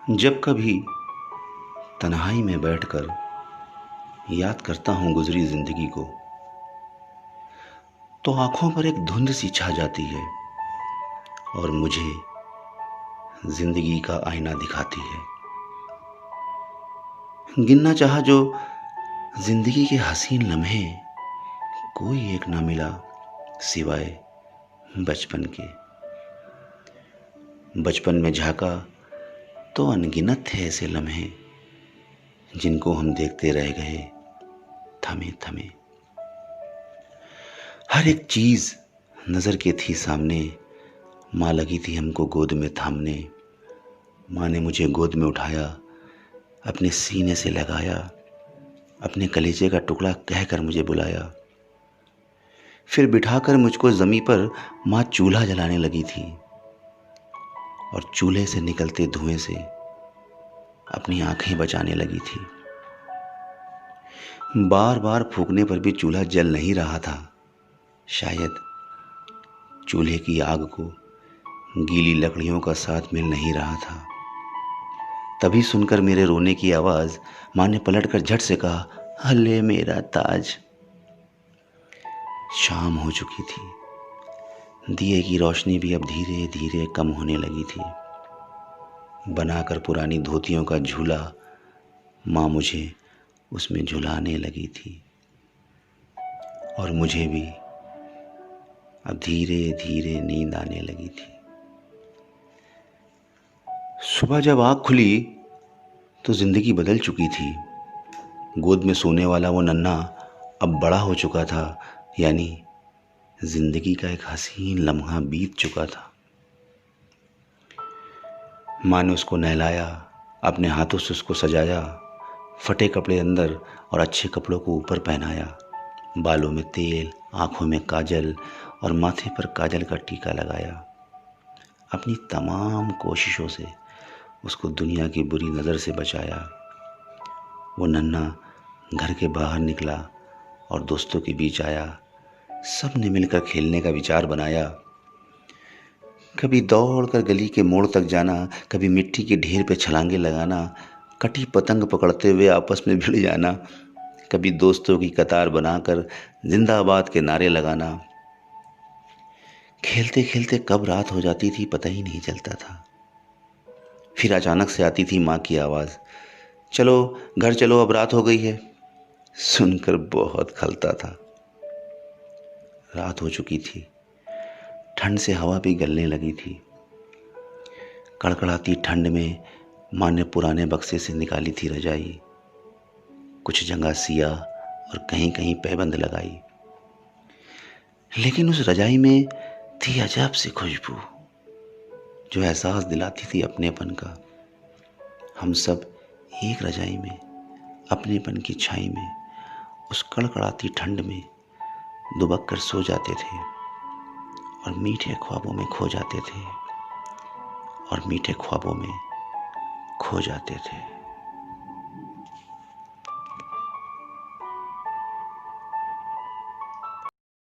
जब कभी तन्हाई में बैठकर याद करता हूँ गुजरी जिंदगी को, तो आंखों पर एक धुंध सी छा जाती है और मुझे जिंदगी का आईना दिखाती है। गिनना चाहा जो जिंदगी के हसीन लम्हे, कोई एक ना मिला सिवाय बचपन के। बचपन में झांका तो अनगिनत थे ऐसे लम्हे, जिनको हम देखते रह गए थमे थमे। हर एक चीज नजर के थी सामने, माँ लगी थी हमको गोद में थामने। माँ ने मुझे गोद में उठाया, अपने सीने से लगाया, अपने कलेजे का टुकड़ा कहकर मुझे बुलाया। फिर बिठाकर मुझको जमीन पर माँ चूल्हा जलाने लगी थी और चूल्हे से निकलते धुएं से अपनी आंखें बचाने लगी थी। बार बार फूंकने पर भी चूल्हा जल नहीं रहा था। शायद चूल्हे की आग को गीली लकड़ियों का साथ मिल नहीं रहा था। तभी सुनकर मेरे रोने की आवाज माँ ने पलटकर झट से कहा, हले मेरा ताज। शाम हो चुकी थी, दिए की रोशनी भी अब धीरे धीरे कम होने लगी थी। बनाकर पुरानी धोतियों का झूला माँ मुझे उसमें झुलाने लगी थी और मुझे भी अब धीरे धीरे नींद आने लगी थी। सुबह जब आँख खुली तो जिंदगी बदल चुकी थी। गोद में सोने वाला वो नन्हा अब बड़ा हो चुका था, यानी जिंदगी का एक हसीन लम्हा बीत चुका था। माँ ने उसको नहलाया, अपने हाथों से उसको सजाया, फटे कपड़े अंदर और अच्छे कपड़ों को ऊपर पहनाया। बालों में तेल, आँखों में काजल और माथे पर काजल का टीका लगाया। अपनी तमाम कोशिशों से उसको दुनिया की बुरी नज़र से बचाया। वो नन्हा घर के बाहर निकला और दोस्तों के बीच आया। सब ने मिलकर खेलने का विचार बनाया। कभी दौड़कर गली के मोड़ तक जाना, कभी मिट्टी के ढेर पे छलांगे लगाना, कटी पतंग पकड़ते हुए आपस में भिड़ जाना, कभी दोस्तों की कतार बनाकर जिंदाबाद के नारे लगाना। खेलते खेलते कब रात हो जाती थी पता ही नहीं चलता था। फिर अचानक से आती थी माँ की आवाज़, चलो घर चलो, अब रात हो गई है। सुनकर बहुत खलता था। रात हो चुकी थी, ठंड से हवा भी गलने लगी थी। कड़कड़ाती ठंड में माँ ने पुराने बक्से से निकाली थी रजाई। कुछ जगह सिया और कहीं कहीं पैबंद लगाई। लेकिन उस रजाई में थी अजब सी खुशबू, जो एहसास दिलाती थी अपनेपन का। हम सब एक रजाई में, अपनेपन की छाई में, उस कड़कड़ाती ठंड में दुबक कर सो जाते थे और मीठे ख्वाबों में खो जाते थे और मीठे ख्वाबों में खो जाते थे।